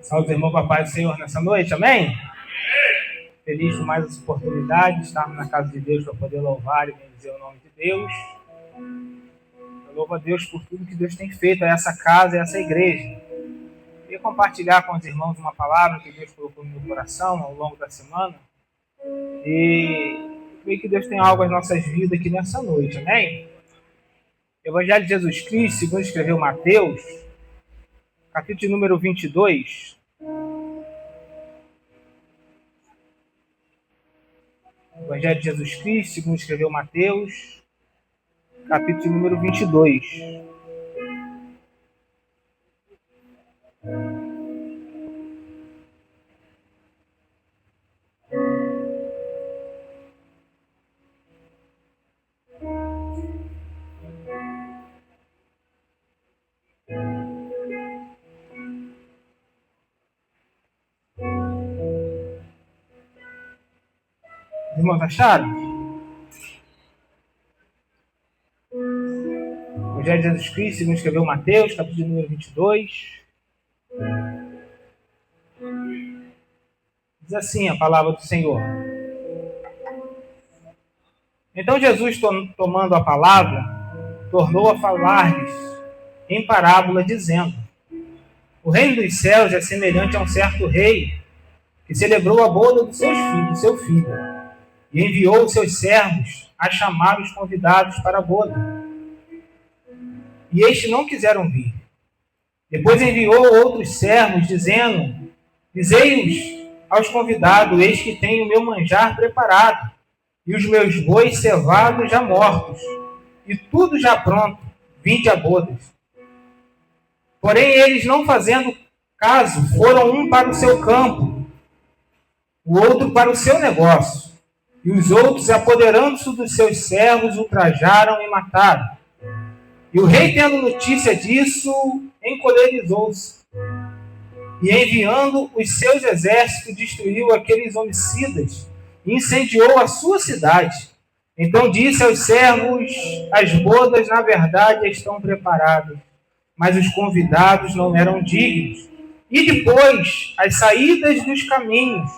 Salve, irmão, papai do Senhor nessa noite, amém? Feliz por mais essa oportunidade de estarmos na casa de Deus para poder louvar e bendizer o nome de Deus. Eu louvo a Deus por tudo que Deus tem feito a essa casa e a essa igreja. Queria compartilhar com os irmãos uma palavra que Deus colocou no meu coração ao longo da semana. E creio que Deus tem algo às nossas vidas aqui nessa noite, amém? Evangelho de Jesus Cristo, segundo escreveu Mateus, capítulo número 22. Evangelho de Jesus Cristo, segundo escreveu Mateus, capítulo número 22. Irmãos, acharam? Evangelho de Jesus Cristo, segundo escreveu Mateus, capítulo número 22. Diz assim a palavra do Senhor. Então Jesus, tomando a palavra, tornou a falar-lhes em parábola, dizendo: o reino dos céus é semelhante a um certo rei que celebrou a boda do seu filho, e enviou os seus servos a chamar os convidados para a boda. E estes não quiseram vir. Depois enviou outros servos, dizendo: dizei-os aos convidados, eis que tenho o meu manjar preparado, e os meus bois cevados já mortos, e tudo já pronto, vinde a bodas. Porém, eles, não fazendo caso, foram um para o seu campo, o outro para o seu negócio. E os outros, apoderando-se dos seus servos, ultrajaram e mataram. E o rei, tendo notícia disso, encolerizou-se. E enviando os seus exércitos, destruiu aqueles homicidas e incendiou a sua cidade. Então disse aos servos: as bodas, na verdade, estão preparadas, mas os convidados não eram dignos. E depois, as saídas dos caminhos,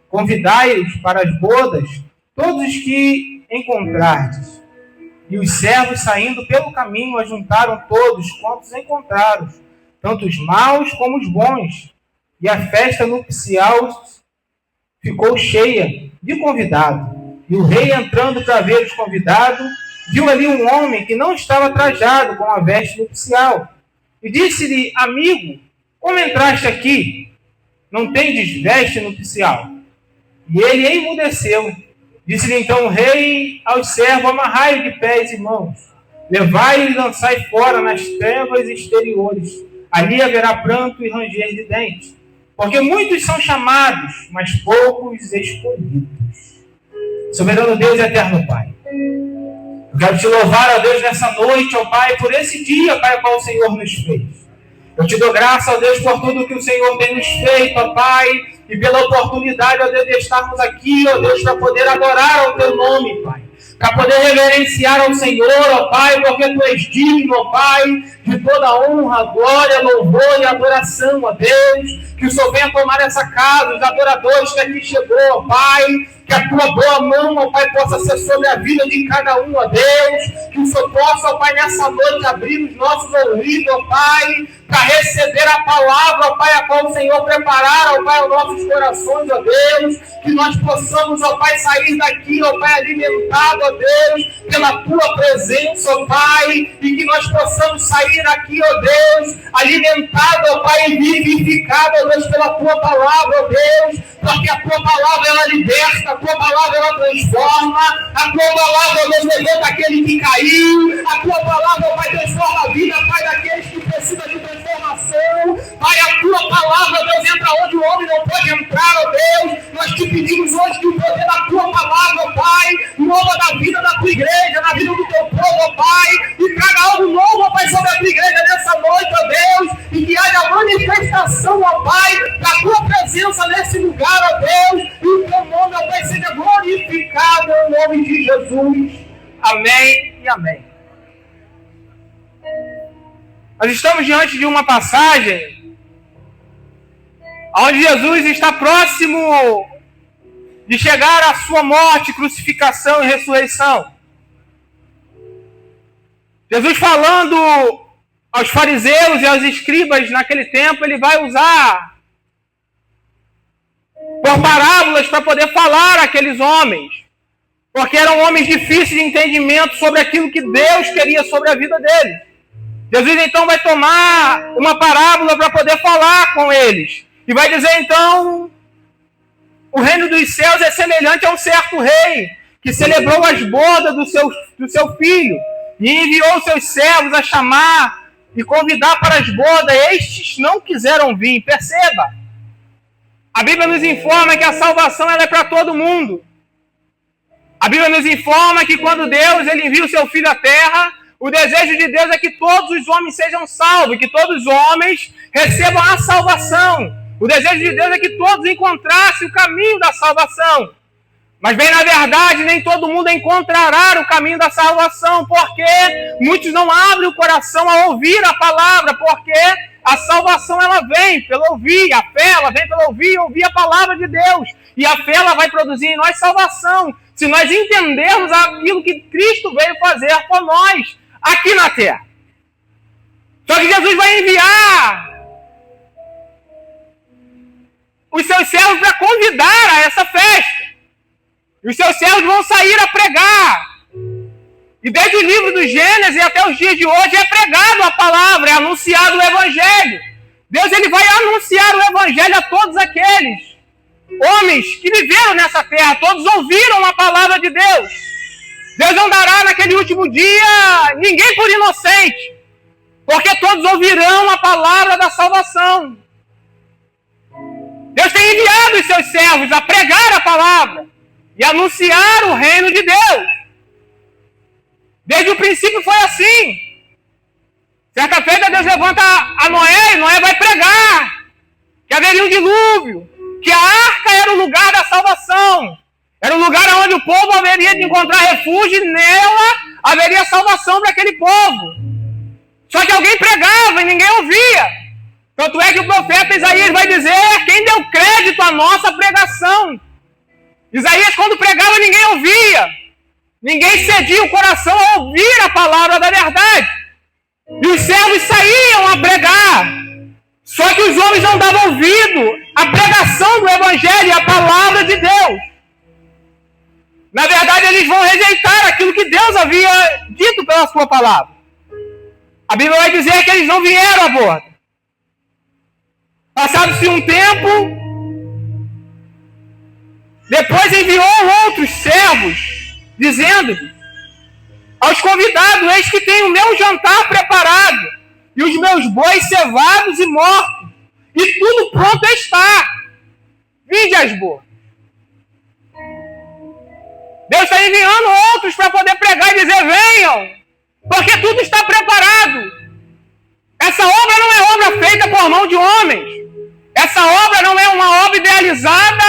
convidai-os para as bodas, todos os que encontrardes. E os servos, saindo pelo caminho, ajuntaram todos quantos encontraram, tanto os maus como os bons. E a festa nupcial ficou cheia de convidados. E o rei, entrando para ver os convidados, viu ali um homem que não estava trajado com a veste nupcial. E disse-lhe: amigo, como entraste aqui? Não tendes veste nupcial? E ele emudeceu. Disse-lhe então o rei aos servos: amarrai-o de pés e mãos, levai-o e lançai fora nas trevas exteriores. Ali haverá pranto e ranger de dentes, porque muitos são chamados, mas poucos escolhidos. Soberano Deus e eterno Pai, eu quero te louvar, ó Deus, nessa noite, ó Pai, por esse dia, Pai, qual o Senhor nos fez. Eu te dou graça, ó Deus, por tudo que o Senhor tem nos feito, ó Pai, e pela oportunidade, ó Deus, de estarmos aqui, ó Deus, para poder adorar o Teu nome, Pai. Para poder reverenciar ao Senhor, ó Pai, porque Tu és digno, ó Pai, de toda honra, glória, louvor e adoração, ó Deus. Que o Senhor venha tomar essa casa, os adoradores que aqui chegou, ó Pai. Que a Tua boa mão, ó Pai, possa ser sobre a vida de cada um, ó Deus. Que o Senhor possa, ó Pai, nessa noite abrir os nossos ouvidos, ó Pai, para receber a palavra, ó Pai, a qual o Senhor preparar, ó Pai, os nossos corações, ó Deus. Que nós possamos, ó Pai, sair daqui, ó Pai, alimentado, ó Deus, pela Tua presença, ó Pai. E que nós possamos sair daqui, ó Deus, alimentado, ó Pai, e vivificado, ó Deus, pela Tua palavra, ó Deus. Porque a Tua palavra, ela liberta, a Tua palavra, ela transforma, a Tua palavra, ó Deus, levanta aquele que caiu, a Tua palavra, ó Pai, transforma a vida, Pai, daqueles que precisam de transformação. Pai, a Tua palavra, ó Deus, entra onde o homem não pode entrar, ó Deus. Nós te pedimos hoje que o poder da Tua palavra, ó Pai, mova na vida da Tua igreja, na vida do Teu povo, ó Pai, e traga algo novo, ó Pai, sobre a Tua igreja nessa noite, ó Deus, e que haja manifestação, ó Pai, da Tua presença nesse lugar, ó Deus, e o Teu nome, ó Pai, seja glorificado em nome de Jesus. Amém e amém. Nós estamos diante de uma passagem onde Jesus está próximo de chegar à sua morte, crucificação e ressurreição. Jesus falando aos fariseus e aos escribas naquele tempo, ele vai usar por parábolas para poder falar àqueles homens, porque eram homens difíceis de entendimento sobre aquilo que Deus queria sobre a vida deles. Jesus então vai tomar uma parábola para poder falar com eles, e vai dizer então: o reino dos céus é semelhante a um certo rei, que celebrou as bodas do seu filho, e enviou seus servos a chamar e convidar para as bodas. Estes não quiseram vir. Perceba, a Bíblia nos informa que a salvação ela é para todo mundo. A Bíblia nos informa que quando Deus ele envia o seu Filho à terra, o desejo de Deus é que todos os homens sejam salvos, que todos os homens recebam a salvação. O desejo de Deus é que todos encontrassem o caminho da salvação. Mas bem, na verdade, nem todo mundo encontrará o caminho da salvação, porque muitos não abrem o coração a ouvir a palavra, porque a salvação ela vem pelo ouvir, a fé ela vem pelo ouvir e ouvir a palavra de Deus. E a fé ela vai produzir em nós salvação, se nós entendermos aquilo que Cristo veio fazer por nós aqui na terra. Só que Jesus vai enviar os seus servos para convidar a essa festa. E os seus servos vão sair a pregar. E desde o livro do Gênesis até os dias de hoje é pregado a palavra, é anunciado o Evangelho. Deus ele vai anunciar o Evangelho a todos aqueles homens que viveram nessa terra. Todos ouviram a palavra de Deus. Deus não dará naquele último dia ninguém por inocente, porque todos ouvirão a palavra da salvação. Deus tem enviado os seus servos a pregar a palavra e anunciar o reino de Deus. Desde o princípio foi assim. Certa feita Deus levanta a Noé, e Noé vai pregar que haveria um dilúvio, que a arca era o lugar da salvação, era o lugar onde o povo haveria de encontrar refúgio, e nela haveria salvação para aquele povo. Só que alguém pregava e ninguém ouvia. Tanto é que o profeta Isaías vai dizer: quem deu crédito à nossa pregação? Isaías, quando pregava, ninguém ouvia. Ninguém cedia o coração a ouvir a palavra da verdade. E os servos saíam a pregar. Só que os homens não davam ouvido à pregação do Evangelho e à palavra de Deus. Na verdade, eles vão rejeitar aquilo que Deus havia dito pela sua palavra. A Bíblia vai dizer que eles não vieram a bordo. Passado-se um tempo, depois enviou outros servos, dizendo aos convidados: eis que tenho o meu jantar preparado, e os meus bois cevados e mortos, e tudo pronto está. Vinde as boas. Deus está enviando outros para poder pregar e dizer: venham, porque tudo está preparado. Essa obra não é obra feita por mão de homens. Essa obra não é uma obra idealizada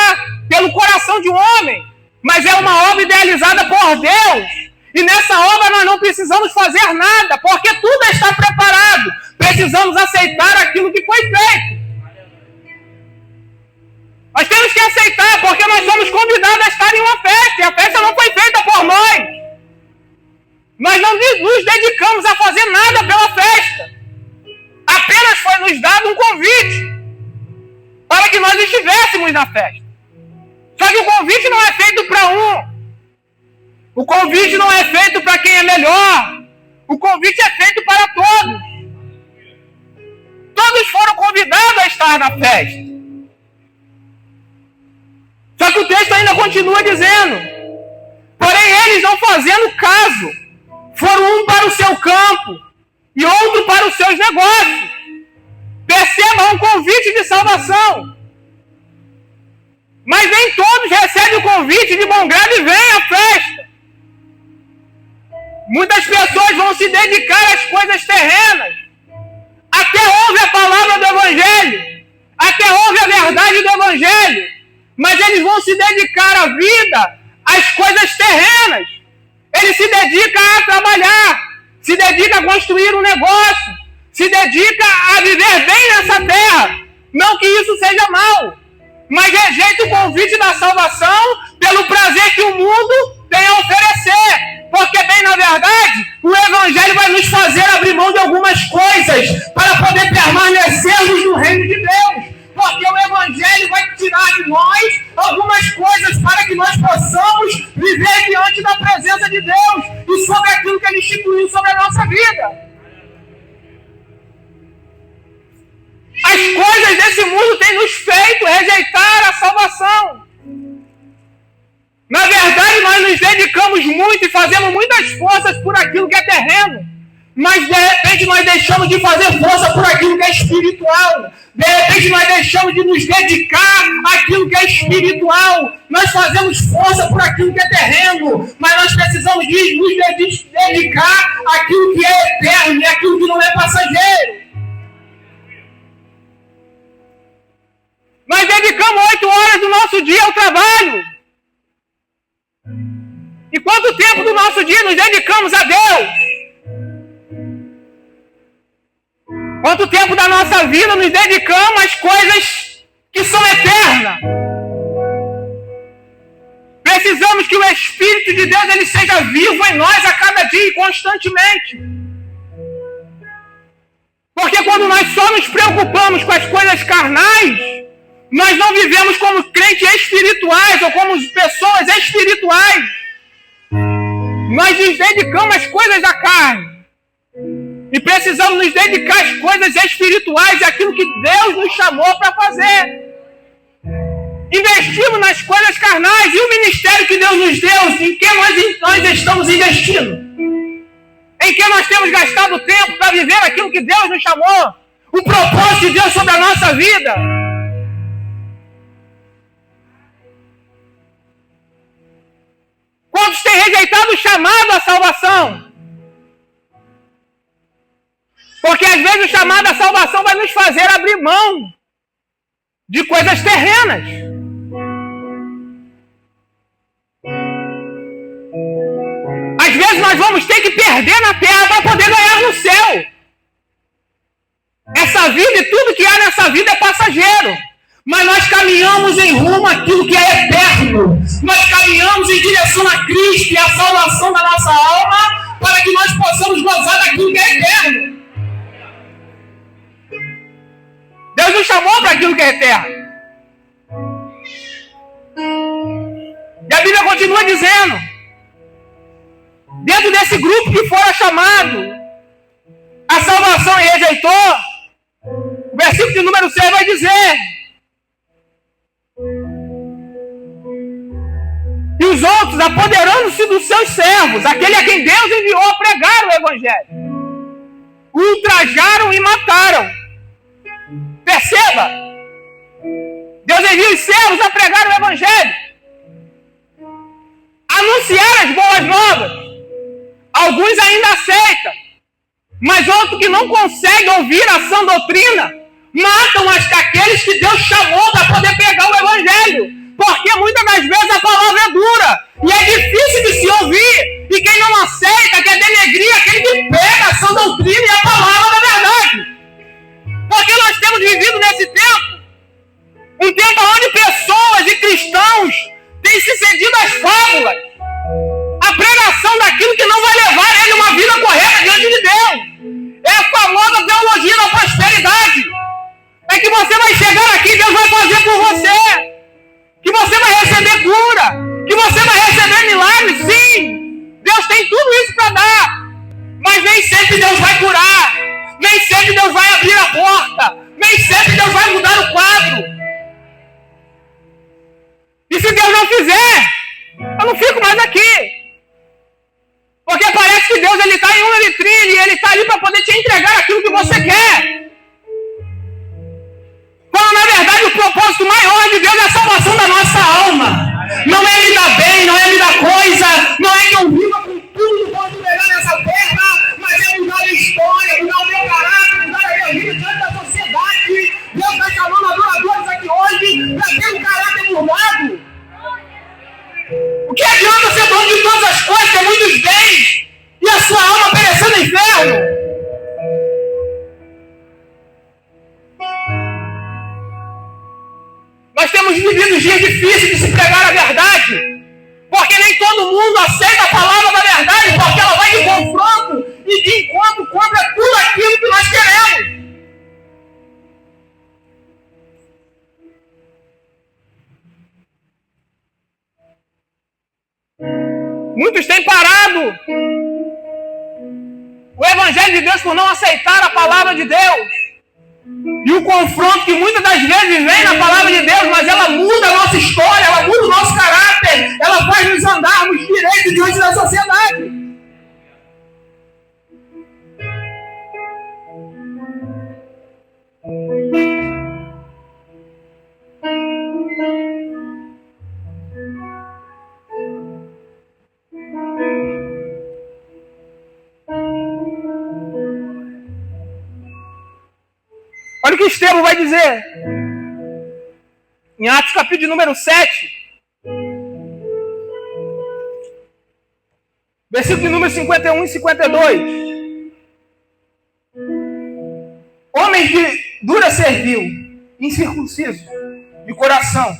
pelo coração de um homem, mas é uma obra idealizada por Deus. E nessa obra nós não precisamos fazer nada, porque tudo está preparado. Precisamos aceitar aquilo que foi feito. Nós temos que aceitar, porque nós somos convidados a estar em uma festa, e a festa não foi feita por nós. Nós não nos dedicamos a fazer nada pela festa. Apenas foi nos dado um convite para que nós estivéssemos na festa. Só que o convite não é feito para um. O convite não é feito para quem é melhor. O convite é feito para todos. Todos foram convidados a estar na festa. Só que o texto ainda continua dizendo: porém eles, não fazendo caso, foram um para o seu campo e outro para os seus negócios. Perceba, um convite de salvação. Mas nem todos recebem o convite de bom grado e vêm à festa. Muitas pessoas vão se dedicar às coisas terrenas. Até ouve a palavra do Evangelho, até ouve a verdade do Evangelho, mas eles vão se dedicar a vida às coisas terrenas. Ele se dedica a trabalhar, se dedica a construir um negócio, se dedica a viver bem nessa terra, Não que isso seja mal, mas rejeita o convite da salvação pelo prazer que o mundo tem a oferecer. Porque, bem na verdade, o Evangelho vai nos fazer abrir mão de algumas coisas para poder permanecermos no reino de Deus. Porque o Evangelho vai tirar de nós algumas coisas para que nós possamos viver diante da presença de Deus e sobre aquilo que Ele instituiu sobre a nossa vida. As coisas desse mundo têm nos feito rejeitar a salvação. Na verdade, nós nos dedicamos muito e fazemos muitas forças por aquilo que é terreno. Mas, de repente, nós deixamos de fazer força por aquilo que é espiritual. De repente, nós deixamos de nos dedicar àquilo que é espiritual. Nós fazemos força por aquilo que é terreno. Mas nós precisamos de nos dedicar àquilo que é eterno e àquilo que não é passageiro. Nós dedicamos 8 horas do nosso dia ao trabalho. E quanto tempo do nosso dia nos dedicamos a Deus? Quanto tempo da nossa vida nos dedicamos às coisas que são eternas? Precisamos que o Espírito de Deus ele seja vivo em nós a cada dia e constantemente. Porque quando nós só nos preocupamos com as coisas carnais, nós não vivemos como crentes espirituais ou como pessoas espirituais. Nós nos dedicamos às coisas da carne. E precisamos nos dedicar às coisas espirituais e àquilo que Deus nos chamou para fazer. Investimos nas coisas carnais. E o ministério que Deus nos deu, em que nós estamos investindo? Em que nós temos gastado tempo para viver aquilo que Deus nos chamou? O propósito de Deus sobre a nossa vida. Quantos têm rejeitado o chamado à salvação? Porque às vezes o chamado à salvação vai nos fazer abrir mão de coisas terrenas. Às vezes nós vamos ter que perder na terra para poder ganhar no céu. Essa vida e tudo que há nessa vida é passageiro. Mas nós caminhamos em rumo àquilo que é eterno. Nós caminhamos em direção a Cristo e a salvação da nossa alma para que nós possamos gozar daquilo que é eterno. Deus nos chamou para aquilo que é eterno. E a Bíblia continua dizendo, dentro desse grupo que fora chamado a salvação e rejeitou, o versículo de número 6 vai dizer: e os outros, apoderando-se dos seus servos, aquele a quem Deus enviou a pregar o Evangelho, ultrajaram e mataram. Perceba, Deus envia os servos a pregar o Evangelho, anunciar as boas novas. Alguns ainda aceitam, mas outros que não conseguem ouvir a sã doutrina, matam aqueles que Deus chamou para poder pregar o Evangelho. Porque muitas das vezes a palavra é dura e é difícil de se ouvir. E quem não aceita quer denegrir aquele que pega a sã doutrina e a palavra da verdade. Porque nós temos vivido nesse tempo, um tempo onde pessoas e cristãos têm se cedido às fábulas, a pregação daquilo que não vai levar ele a uma vida correta diante de Deus. É a famosa teologia da prosperidade. É que você vai chegar aqui e Deus vai fazer por você. Que você vai receber cura, que você vai receber milagres, sim. Deus tem tudo isso para dar. Mas nem sempre Deus vai curar. Nem sempre Deus vai abrir a porta. Nem sempre Deus vai mudar o quadro. E se Deus não fizer, eu não fico mais aqui. Porque parece que Deus está em uma vitrine e Ele está ali para poder te entregar aquilo que você quer. Quando na verdade o propósito maior de Deus é a salvação da nossa alma. Não é me dar bem, não é me dar coisa, não é que eu viva com tudo quanto melhor nessa terra, mas é mudar a história, mudar o meu caráter, mudar a minha vida diante da sociedade. Deus está chamando adoradores aqui hoje para ter um caráter mudado. O que adianta ser dono de todas as coisas, ter muitos bens, e a sua alma perecer no inferno? Nós temos vivido dias difíceis de se pregar a verdade, porque nem todo mundo aceita a palavra da verdade, porque ela vai de confronto e de encontro contra tudo aquilo que nós queremos. Muitos têm parado o Evangelho de Deus por não aceitar a palavra de Deus. E o confronto que muitas das vezes vem na palavra de Deus, mas ela muda a nossa história, ela muda o nosso caráter, ela faz nos andarmos direito diante da sociedade. Olha o que Estevão vai dizer em Atos capítulo número 7, versículo número 51 e 52. Homens de dura servil, incircuncisos de coração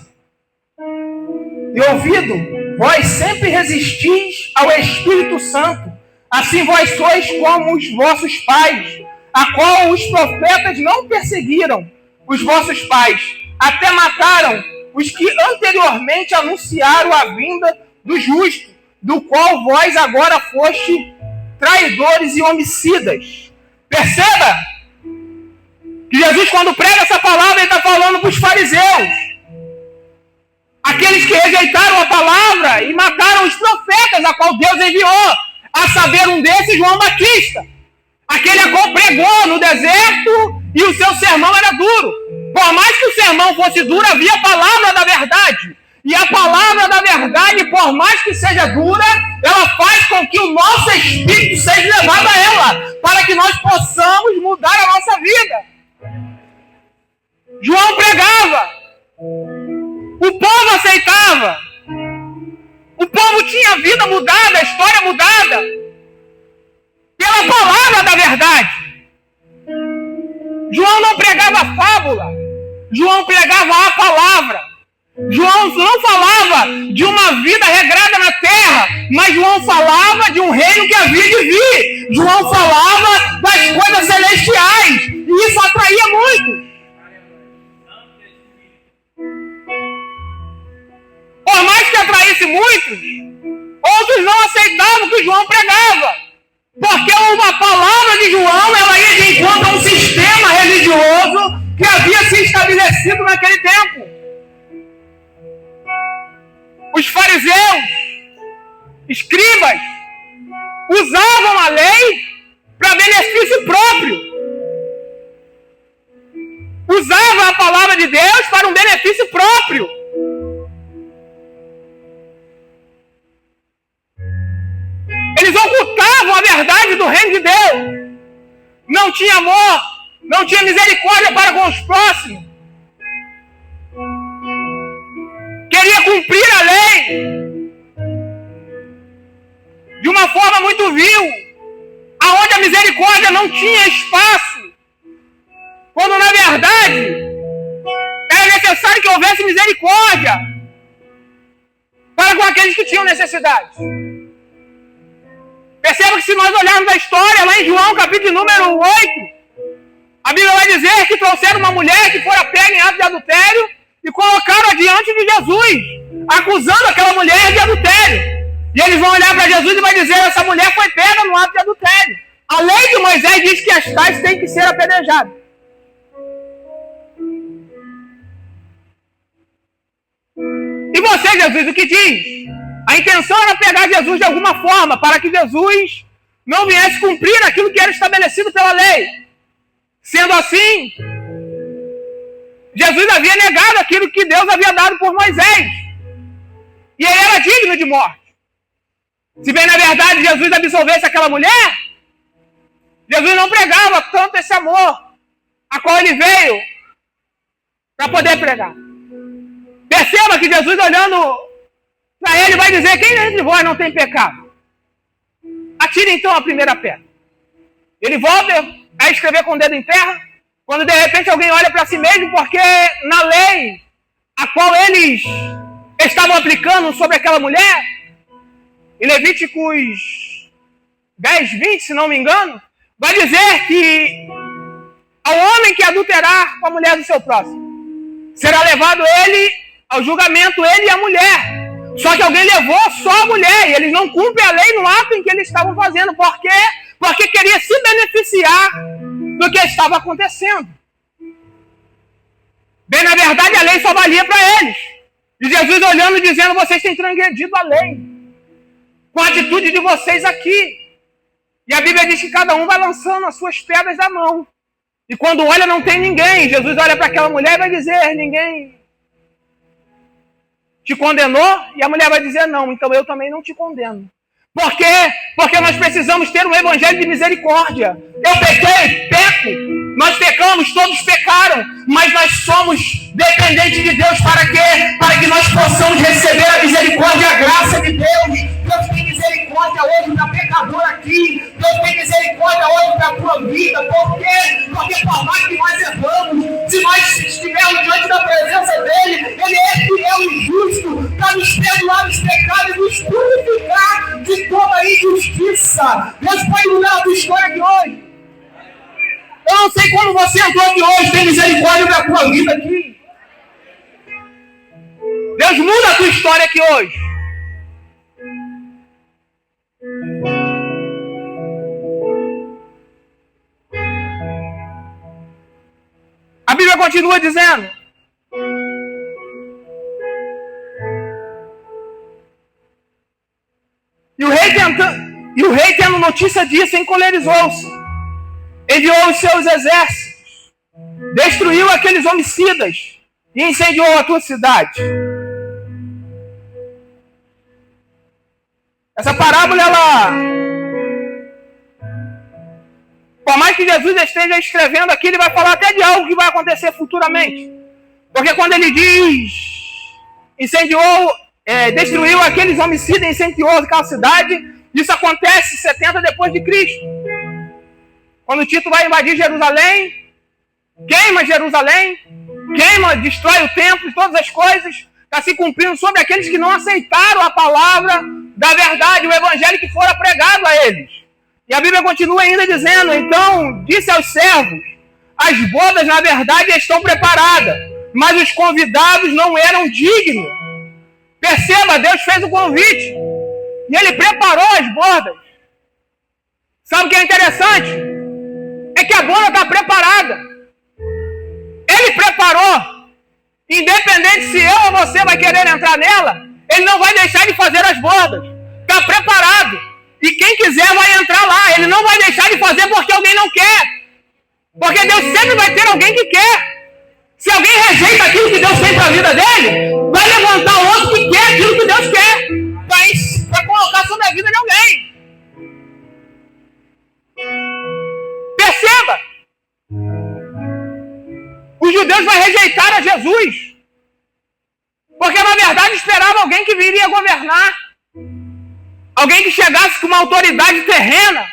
e ouvido, vós sempre resistis ao Espírito Santo, assim vós sois como os vossos pais, a qual os profetas não perseguiram os vossos pais, até mataram os que anteriormente anunciaram a vinda do justo, do qual vós agora foste traidores e homicidas. Perceba que Jesus, quando prega essa palavra, ele está falando para os fariseus, aqueles que rejeitaram a palavra e mataram os profetas, a qual Deus enviou, a saber, um desses, João Batista, aquele a qual pregou no deserto e o seu sermão era duro. Por mais que o sermão fosse duro, havia a palavra da verdade. E a palavra da verdade, por mais que seja dura, ela faz com que o nosso espírito seja levado a ela, para que nós possamos mudar a nossa vida. João pregava, o povo aceitava, o povo tinha a vida mudada, a história mudada, pela palavra da verdade. João não pregava fábula, João pregava a palavra. João não falava de uma vida regrada na terra, mas João falava de um reino que havia de vir. João falava das coisas celestiais, e isso atraía muito. Por mais que atraísse muitos, outros não aceitavam o que João pregava, porque uma palavra de João, ela ia de encontro a um sistema religioso que havia se estabelecido naquele tempo. Os fariseus, escribas, usavam a lei para benefício próprio. Usavam a palavra de Deus para um benefício próprio. Eles ocultavam a verdade do reino de Deus. Não tinha amor, não tinha misericórdia para com os próximos. Queria cumprir a lei de uma forma muito vil, aonde a misericórdia não tinha espaço, quando na verdade era necessário que houvesse misericórdia para com aqueles que tinham necessidade. Perceba que se nós olharmos a história lá em João capítulo número 8, a Bíblia vai dizer que trouxeram uma mulher que fora pega em ato de adultério e colocaram diante de Jesus, acusando aquela mulher de adultério. E eles vão olhar para Jesus e vai dizer: essa mulher foi pega no ato de adultério. A lei de Moisés diz que as tais têm que ser apedrejadas. E você, Jesus, o que diz? A intenção era pegar Jesus de alguma forma, para que Jesus não viesse cumprir aquilo que era estabelecido pela lei. Sendo assim, Jesus havia negado aquilo que Deus havia dado por Moisés. E ele era digno de morte. Se bem na verdade Jesus absolvesse aquela mulher, Jesus não pregava tanto esse amor a qual ele veio para poder pregar. Perceba que Jesus, olhando para ele, vai dizer: quem entre vós não tem pecado? Atire então a primeira pedra. Ele volta a escrever com o dedo em terra, quando de repente alguém olha para si mesmo, porque na lei, a qual eles estavam aplicando sobre aquela mulher, em Levíticos 10, 20, se não me engano, vai dizer que ao homem que adulterar com a mulher do seu próximo, será levado ele ao julgamento, ele e a mulher. Só que alguém levou só a mulher, e eles não cumprem a lei no ato em que eles estavam fazendo. Por quê? Porque queria se beneficiar do que estava acontecendo. Bem, na verdade, a lei só valia para eles. E Jesus olhando e dizendo, vocês têm transgredido a lei, com a atitude de vocês aqui. E a Bíblia diz que cada um vai lançando as suas pedras da mão. E quando olha, não tem ninguém. Jesus olha para aquela mulher e vai dizer, ninguém te condenou? E a mulher vai dizer, não, então eu também não te condeno. Por quê? Porque nós precisamos ter um evangelho de misericórdia. Eu pequei, peco. Nós pecamos, todos pecaram. Mas nós somos dependentes de Deus para quê? Para que nós possamos receber a misericórdia e a graça de Deus. Deus tem misericórdia hoje da pecadora aqui. Deus tem misericórdia hoje da tua vida. Por quê? Porque por mais que nós erramos, se nós estivermos diante da presença dEle, Ele é fiel e justo para nos perdoar os pecados e nos purificar de toda injustiça. Deus pode mudar a tua história de hoje. Eu não sei como você entrou aqui hoje, tem misericórdia da tua vida aqui. Deus muda a tua história aqui hoje. A Bíblia continua dizendo, e o rei tendo notícia disso, encolerizou-se, enviou os seus exércitos, destruiu aqueles homicidas e incendiou a tua cidade. Essa parábola, ela, por mais que Jesus esteja escrevendo aqui, ele vai falar até de algo que vai acontecer futuramente. Porque quando ele diz, destruiu aqueles homicidas e incendiou aquela cidade, isso acontece 70 depois de Cristo. Quando Tito vai invadir Jerusalém, queima Jerusalém, destrói o templo e todas as coisas, está se cumprindo sobre aqueles que não aceitaram a palavra da verdade, o evangelho que fora pregado a eles. E a Bíblia continua ainda dizendo, então disse aos servos, as bodas na verdade estão preparadas, mas os convidados não eram dignos. Perceba, Deus fez o convite e Ele preparou as bodas. Sabe o que é interessante? É que a boda está preparada. Ele preparou. Independente se eu ou você vai querer entrar nela, Ele não vai deixar de fazer as bodas. Está preparado. E quem quiser vai entrar lá. Ele não vai deixar de fazer porque alguém não quer. Porque Deus sempre vai ter alguém que quer. Se alguém rejeita aquilo que Deus tem para a vida dele, vai levantar outro que quer aquilo que Deus quer. Para colocar sobre a vida de alguém. Perceba. Os judeus vão rejeitar a Jesus. Porque na verdade esperavam alguém que viria governar. Alguém que chegasse com uma autoridade terrena.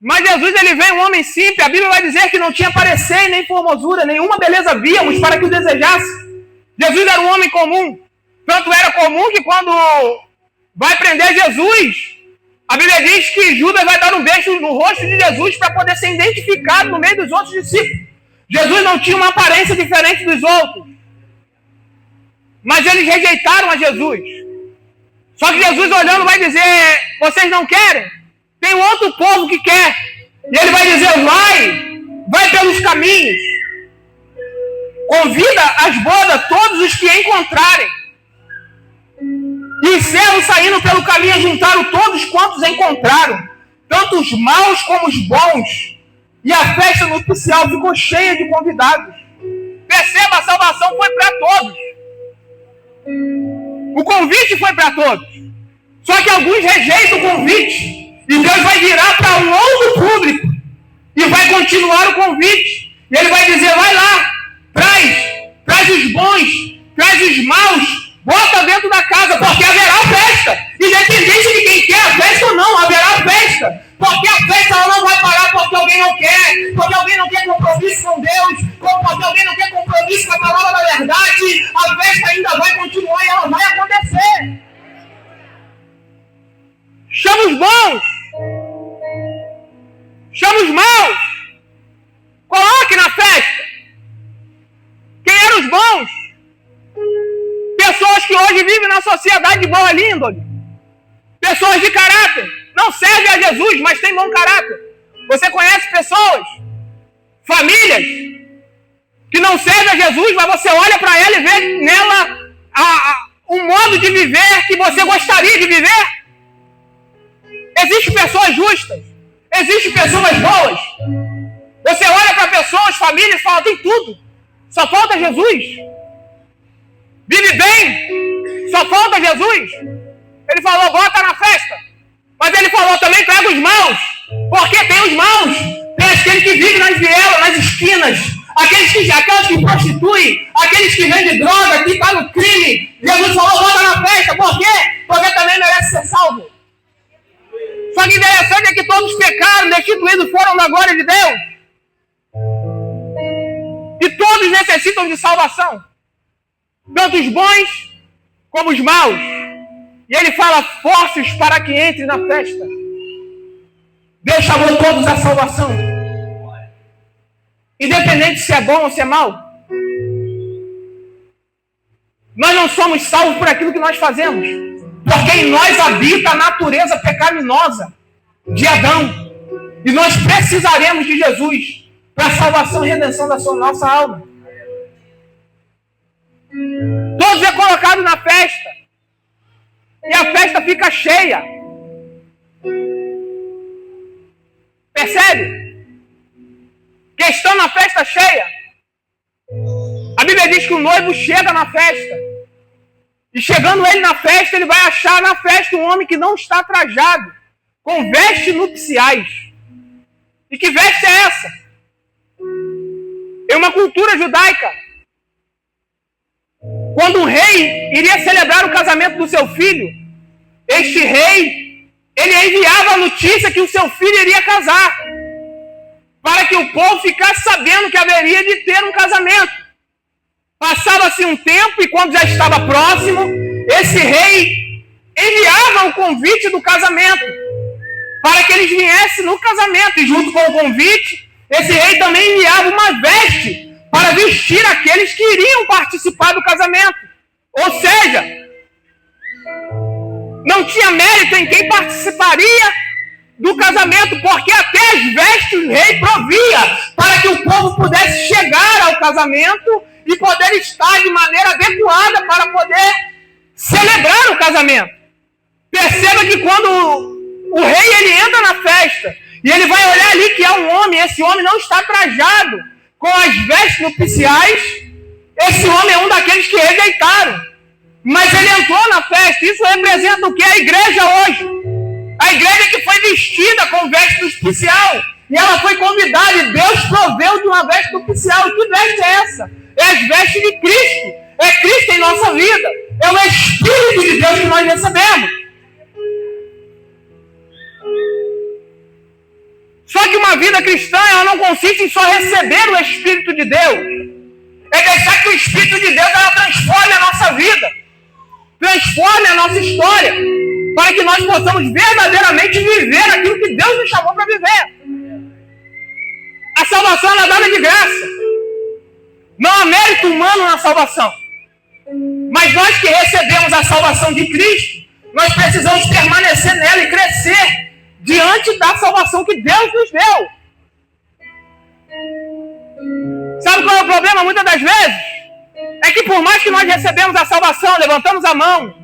Mas Jesus, ele veio um homem simples. A Bíblia vai dizer que não tinha parecer nem formosura, nenhuma beleza víamos para que o desejasse. Jesus era um homem comum. Tanto era comum que quando vai prender Jesus, a Bíblia diz que Judas vai dar um beijo no rosto de Jesus para poder ser identificado no meio dos outros discípulos. Jesus não tinha uma aparência diferente dos outros. Mas eles rejeitaram a Jesus. Só que Jesus olhando vai dizer, vocês não querem? Tem um outro povo que quer. E ele vai dizer, vai pelos caminhos. Convida às bodas todos os que encontrarem. E os servos saindo pelo caminho juntaram todos quantos encontraram, tanto os maus como os bons. E a festa nupcial ficou cheia de convidados. Perceba, a salvação foi para todos. O convite foi para todos. Só que alguns rejeitam o convite. E Deus vai virar para um outro público. E vai continuar o convite. E Ele vai dizer, vai lá, traz os bons, traz os maus, bota dentro da casa, porque haverá festa. Independente de quem quer a festa ou não, haverá festa. Porque a festa ela não vai parar porque alguém não quer. Porque alguém não quer compromisso com Deus. Porque alguém não quer compromisso com a palavra da verdade. A festa bons. Chama os maus. Coloque na festa. Quem eram os bons? Pessoas que hoje vivem na sociedade de boa índole. Pessoas de caráter. Não servem a Jesus, mas têm bom caráter. Você conhece pessoas, famílias, que não servem a Jesus, mas você olha para ela e vê nela um modo de viver que você gostaria de viver? Existem pessoas justas. Existem pessoas boas. Você olha para pessoas, famílias e fala, tem tudo. Só falta Jesus. Vive bem. Só falta Jesus. Ele falou, bota na festa. Mas ele falou também, pega os maus. Porque tem os maus. Tem aqueles que vivem nas vielas, nas esquinas. Aqueles que prostituem. Aqueles que vendem droga, que estão no crime. Jesus falou, bota na festa. Por quê? Porque também merece ser salvo. Só que interessante é que todos pecaram, destituídos foram da glória de Deus. E todos necessitam de salvação. Tanto os bons como os maus. E ele fala, force-os para que entrem na festa. Deus chamou todos à salvação. Independente se é bom ou se é mau. Nós não somos salvos por aquilo que nós fazemos. Porque em nós habita a natureza pecaminosa de Adão. E nós precisaremos de Jesus para a salvação e redenção da nossa alma. Todos é colocado na festa. E a festa fica cheia. Percebe? Que estão na festa cheia. A Bíblia diz que o noivo chega na festa. E chegando ele na festa, ele vai achar na festa um homem que não está trajado, com vestes nupciais. E que veste é essa? Em uma cultura judaica, quando um rei iria celebrar o casamento do seu filho, este rei, ele enviava a notícia que o seu filho iria casar, para que o povo ficasse sabendo que haveria de ter um casamento. Passava-se um tempo e quando já estava próximo, esse rei enviava o convite do casamento, para que eles viessem no casamento. E junto com o convite, esse rei também enviava uma veste para vestir aqueles que iriam participar do casamento. Ou seja, não tinha mérito em quem participaria do casamento, porque até as vestes o rei provia para que o povo pudesse chegar ao casamento e poder estar de maneira adequada para poder celebrar o casamento. Perceba que quando o rei ele entra na festa e ele vai olhar ali que há um homem, esse homem não está trajado com as vestes nupciais, esse homem é um daqueles que rejeitaram. Mas ele entrou na festa. Isso representa o que? A igreja hoje. A igreja que foi vestida com veste nupcial. E ela foi convidada e Deus proveu de uma veste nupcial. E que veste é essa? É as vestes de Cristo. É Cristo em nossa vida. É o Espírito de Deus que nós recebemos. Só que uma vida cristã, ela não consiste em só receber o Espírito de Deus. É deixar que o Espírito de Deus ela transforme a nossa vida. Transforme a nossa história. Para que nós possamos verdadeiramente viver aquilo que Deus nos chamou para viver. A salvação ela é dada de graça. Não há mérito humano na salvação. Mas nós que recebemos a salvação de Cristo, nós precisamos permanecer nela e crescer diante da salvação que Deus nos deu. Sabe qual é o problema muitas das vezes? É que por mais que nós recebemos a salvação, levantamos a mão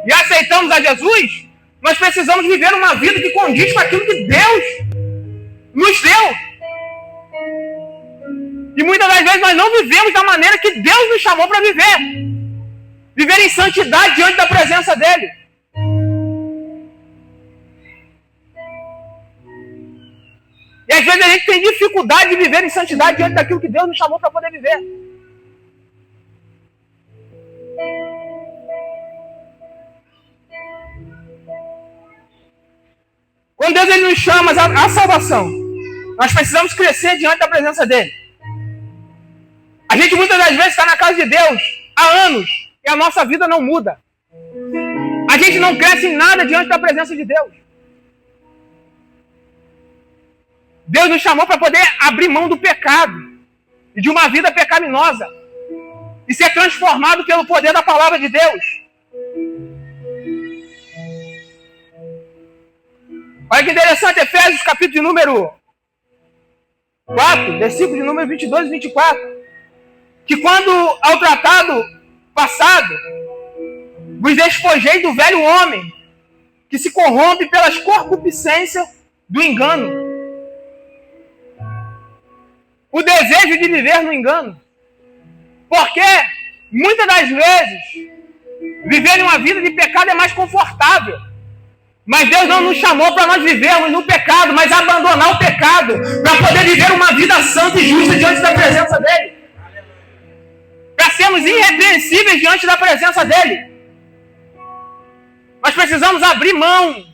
e aceitamos a Jesus, nós precisamos viver uma vida que condiz com aquilo que Deus nos deu. E muitas das vezes nós não vivemos da maneira que Deus nos chamou para viver. Viver em santidade diante da presença dEle. E às vezes a gente tem dificuldade de viver em santidade diante daquilo que Deus nos chamou para poder viver. Quando Deus ele nos chama à salvação, nós precisamos crescer diante da presença dEle. A gente muitas das vezes está na casa de Deus há anos e a nossa vida não muda. A gente não cresce em nada diante da presença de Deus. Deus nos chamou para poder abrir mão do pecado e de uma vida pecaminosa e ser transformado pelo poder da palavra de Deus. Olha que interessante, Efésios capítulo de número 4, versículo de número 22 e 24, que quando ao tratado passado vos despojei do velho homem, que se corrompe pelas concupiscências do engano. O desejo de viver no engano. Porque, muitas das vezes, viver uma vida de pecado é mais confortável. Mas Deus não nos chamou para nós vivermos no pecado, mas abandonar o pecado, para poder viver uma vida santa e justa diante da presença dEle. Para sermos irrepreensíveis diante da presença dEle. Nós precisamos abrir mão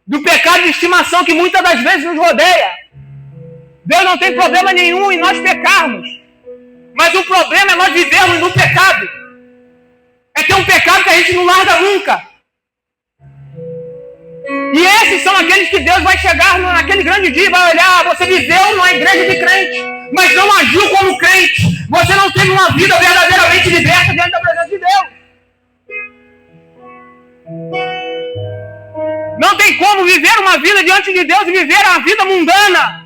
do pecado de estimação que muitas das vezes nos rodeia. Deus não tem problema nenhum em nós pecarmos. Mas o problema é nós vivermos no pecado. É ter um pecado que a gente não larga nunca. E esses são aqueles que Deus vai chegar naquele grande dia e vai olhar: você viveu numa igreja de crente, mas não agiu como crente. Você não teve uma vida verdadeiramente liberta diante da presença de Deus. Não tem como viver uma vida diante de Deus e viver a vida mundana.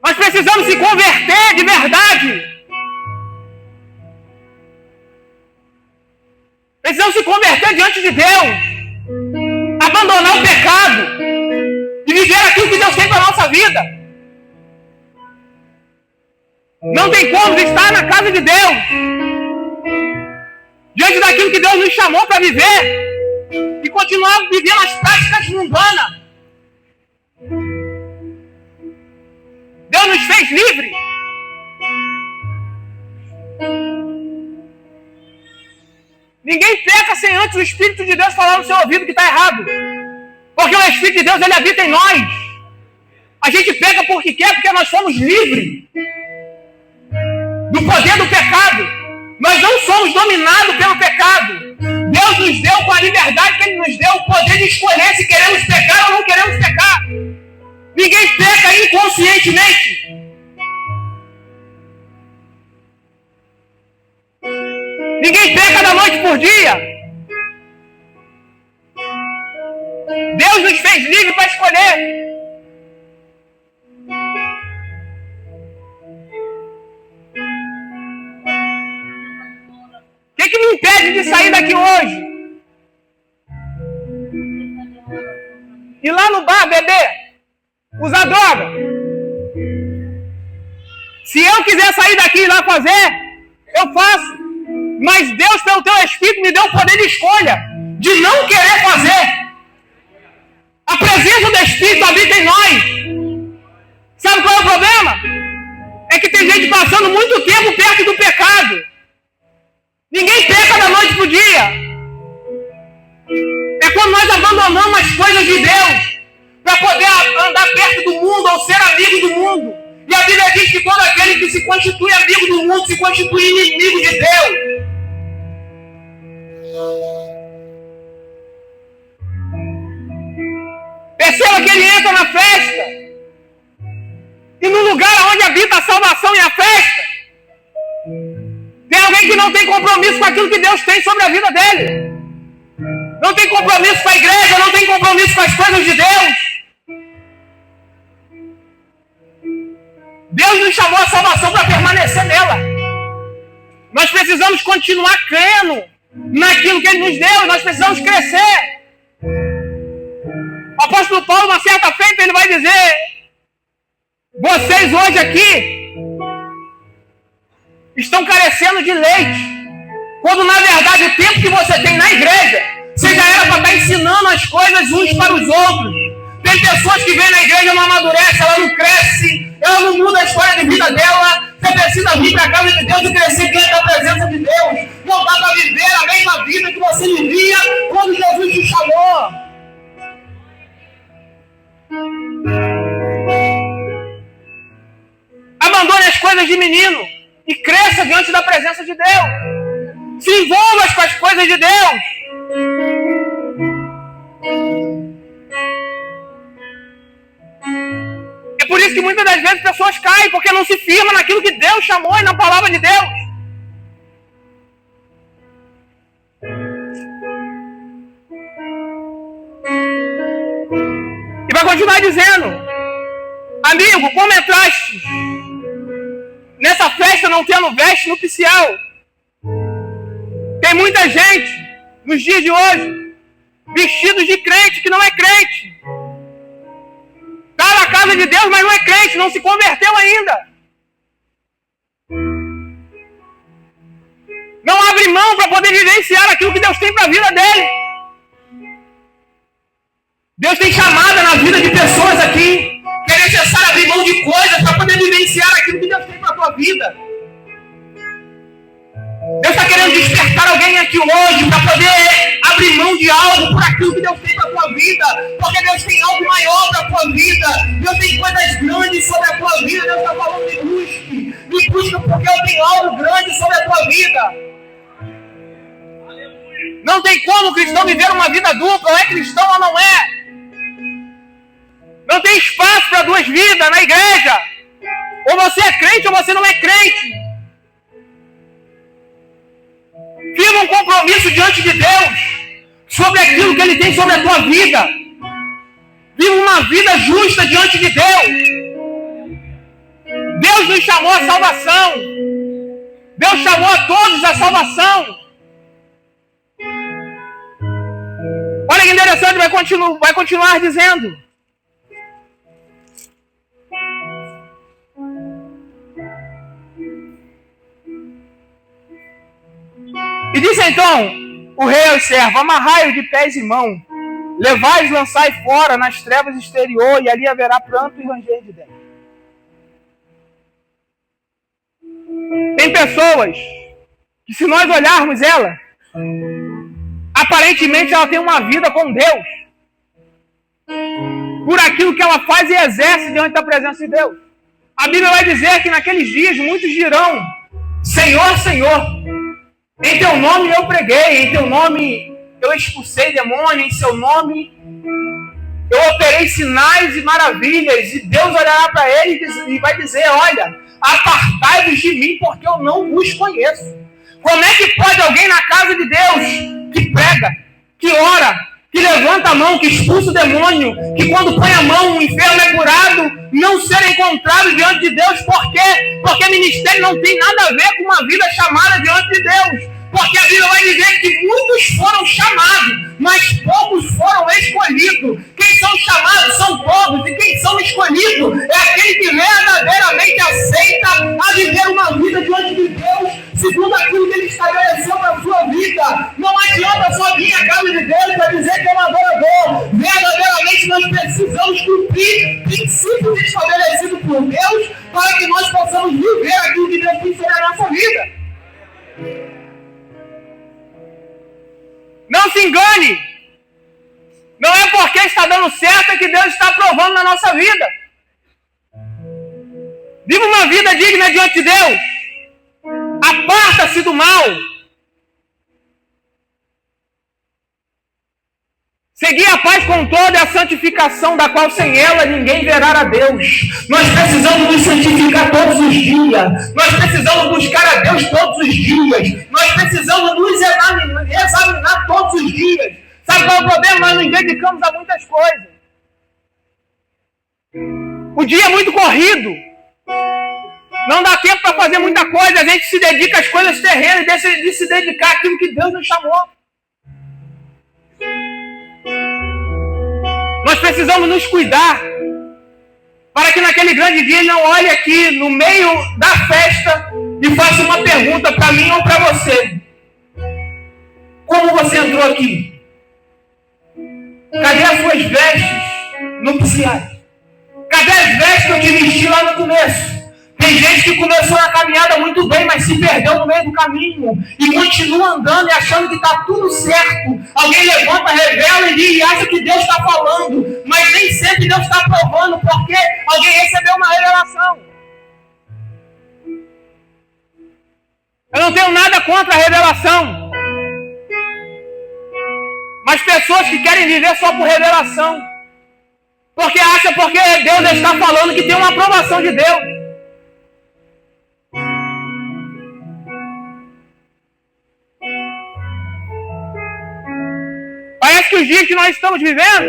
Nós precisamos se converter de verdade. Precisamos se converter diante de Deus. Abandonar o pecado e viver aquilo que Deus tem para a nossa vida. Não tem como estar na casa de Deus diante daquilo que Deus nos chamou para viver e continuar vivendo as práticas mundanas. Deus nos fez livres. Ninguém peca sem antes o Espírito de Deus falar no seu ouvido que está errado. Porque o Espírito de Deus, ele habita em nós. A gente peca porque quer, porque nós somos livres do poder do pecado. Nós não somos dominados pelo pecado. Deus nos deu, com a liberdade que Ele nos deu, o poder de escolher se queremos pecar ou não queremos pecar. Ninguém peca inconscientemente. Ninguém peca da noite por dia. Deus nos fez livre para escolher. O que me impede de sair daqui hoje? Ir lá no bar beber? Usar droga? Se eu quiser sair daqui e ir lá fazer, eu faço. Mas Deus, pelo teu Espírito, me deu o poder de escolha, de não querer fazer. A presença do Espírito habita em nós. Sabe qual é o problema? É que tem gente passando muito tempo perto do pecado. Ninguém peca da noite para o dia. É quando nós abandonamos as coisas de Deus para poder andar perto do mundo ou ser amigo do mundo. E a Bíblia diz que todo aquele que se constitui amigo do mundo se constitui inimigo de Deus. Perceba que ele entra na festa. E no lugar onde habita a salvação e a festa, tem alguém que não tem compromisso com aquilo que Deus tem sobre a vida dele. Não tem compromisso com a igreja, não tem compromisso com as coisas de Deus. Deus nos chamou a salvação para permanecer nela. Nós precisamos continuar crendo naquilo que Ele nos deu. Nós precisamos crescer. O apóstolo Paulo, uma certa feita, ele vai dizer: vocês hoje aqui estão carecendo de leite, quando na verdade o tempo que você tem na igreja, você já era para estar ensinando as coisas uns para os outros. Tem pessoas que vêm na igreja e não amadurecem, ela não cresce, ela não muda a história de vida dela. Você precisa vir para a casa de Deus e crescer diante da presença de Deus. Não dá para viver a mesma vida que você vivia quando Jesus te chamou. Abandone as coisas de menino e cresça diante da presença de Deus. Se envolva com as coisas de Deus. que muitas das vezes pessoas caem porque não se firmam naquilo que Deus chamou e na palavra de Deus. E vai continuar dizendo: amigo, como entraste nessa festa não tendo veste nupcial? Tem muita gente nos dias de hoje vestidos de crente que não é crente. Está na casa de Deus, mas não é crente, não se converteu ainda. Não abre mão para poder vivenciar aquilo que Deus tem para a vida dele. Deus tem chamada na vida de pessoas aqui que é necessário abrir mão de coisas para poder vivenciar aquilo que Deus tem para a tua vida. Deus está querendo despertar alguém aqui hoje para poder abrir mão de algo por aquilo que Deus tem para a tua vida. Porque Deus tem algo maior para a tua vida. Deus tem coisas grandes sobre a tua vida. Deus está falando: me busque. Me busca porque eu tenho algo grande sobre a tua vida. Não tem como o cristão viver uma vida dupla. Ou é cristão ou não é. Não tem espaço para duas vidas na igreja. Ou você é crente ou você não é crente. Firma um compromisso diante de Deus sobre aquilo que Ele tem sobre a tua vida. Viva uma vida justa diante de Deus. Deus nos chamou à salvação. Deus chamou a todos à salvação. Olha que interessante, vai continuar dizendo: e disse então o rei aos servos: amarrai-o de pés e mãos, levai-os, lançai fora nas trevas exterior, e ali haverá pranto e ranger de dentes. Tem pessoas que, se nós olharmos ela, aparentemente ela tem uma vida com Deus, por aquilo que ela faz e exerce diante da presença de Deus. A Bíblia vai dizer que naqueles dias muitos dirão: Senhor, Senhor, em teu nome eu preguei, em teu nome eu expulsei demônio, em seu nome eu operei sinais e maravilhas. E Deus olhará para ele e vai dizer: olha, apartai-vos de mim, porque eu não vos conheço. Como é que pode alguém na casa de Deus, que prega, que ora, que levanta a mão, que expulsa o demônio, que quando põe a mão o enfermo é curado, não ser encontrado diante de Deus? Por quê? Porque ministério não tem nada a ver com uma vida chamada diante de Deus. Porque a Bíblia vai dizer que muitos foram chamados, mas poucos foram escolhidos. Quem são chamados são todos, e quem são escolhidos é aquele que verdadeiramente aceita a viver uma vida diante de Deus, segundo aquilo que Ele estabeleceu na sua vida. Não adianta só vir à casa de Deus para dizer que é um adorador. Verdadeiramente nós precisamos cumprir princípios estabelecidos por Deus para que nós possamos viver aquilo que Deus tem sobre a nossa vida. Não se engane. Não é porque está dando certo que Deus está aprovando na nossa vida. Viva uma vida digna diante de Deus. Aparta-se do mal. Segui a paz com toda a santificação, da qual sem ela ninguém verá a Deus. Nós precisamos nos santificar todos os dias. Nós precisamos buscar a Deus todos os dias. Nós precisamos nos examinar todos os dias. Sabe qual é o problema? Nós nos dedicamos a muitas coisas. O dia é muito corrido. Não dá tempo para fazer muita coisa. A gente se dedica às coisas terrenas e deixa de se dedicar àquilo que Deus nos chamou. Nós precisamos nos cuidar para que naquele grande dia Ele não olhe aqui no meio da festa e faça uma pergunta para mim ou para você: como você entrou aqui? Cadê as suas vestes nupciais? Cadê as vestes que eu te vesti lá no começo? Tem gente que começou a caminhada muito bem, mas se perdeu no meio do caminho e continua andando e achando que está tudo certo. Alguém levanta, revela e acha que Deus está falando, mas nem sempre Deus está provando, porque alguém recebeu uma revelação. Eu não tenho nada contra a revelação, mas pessoas que querem viver só por revelação, Porque acha porque Deus está falando que tem uma aprovação de Deus. Parece que os dias que nós estamos vivendo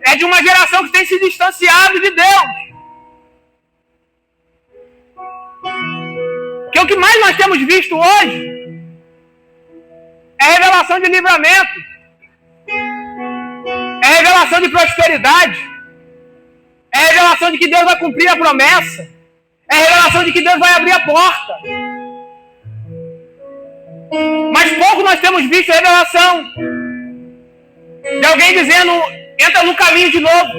é de uma geração que tem se distanciado de Deus. Que o que mais nós temos visto hoje é revelação de livramento, é revelação de prosperidade, é revelação de que Deus vai cumprir a promessa, é revelação de que Deus vai abrir a porta. Mas pouco nós temos visto revelação de alguém dizendo: entra no caminho de novo.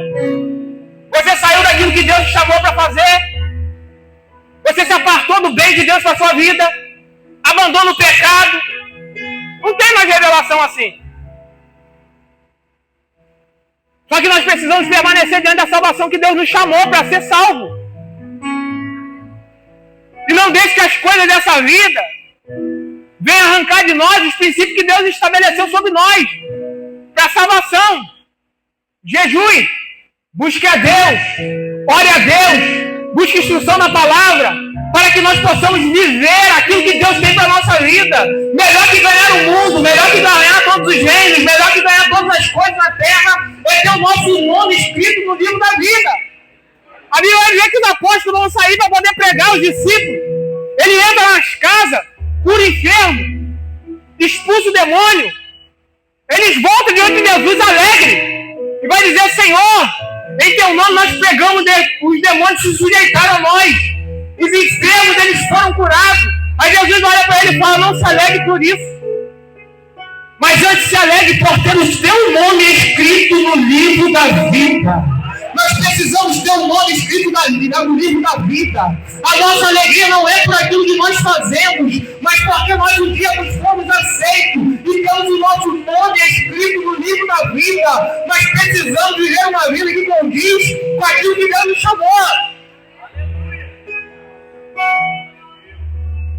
Você saiu daquilo que Deus te chamou para fazer. Você se apartou do bem de Deus para a sua vida. Abandona o pecado. Não tem mais revelação assim. Só que nós precisamos permanecer diante da salvação que Deus nos chamou para ser salvo. E não deixe que as coisas dessa vida venham arrancar de nós os princípios que Deus estabeleceu sobre nós. Para a salvação. Jejue. Busque a Deus. Ore a Deus. Busque instrução na palavra, para que nós possamos viver aquilo que Deus tem para a nossa vida. Melhor que ganhar o mundo, melhor que ganhar todos os reinos, melhor que ganhar todas as coisas na terra, é ter o nosso nome escrito no livro da vida. A Bíblia vai dizer que os apóstolos vão sair para poder pregar os discípulos. Ele entra nas casas, cura enfermo, expulsa o demônio. Eles voltam diante de Jesus alegre e vai dizer: Senhor, em teu nome nós pregamos, os demônios se sujeitaram a nós. Os enfermos, eles foram curados. Aí Jesus olha para ele e fala: não se alegre por isso, mas antes se alegre por ter o teu nome escrito no livro da vida. Nós precisamos ter o nome escrito no livro da vida. A nossa alegria não é por aquilo que nós fazemos, mas porque nós um dia nos fomos aceitos e temos o nosso nome escrito no livro da vida. Nós precisamos viver uma vida que condiz com aquilo que Deus nos chamou.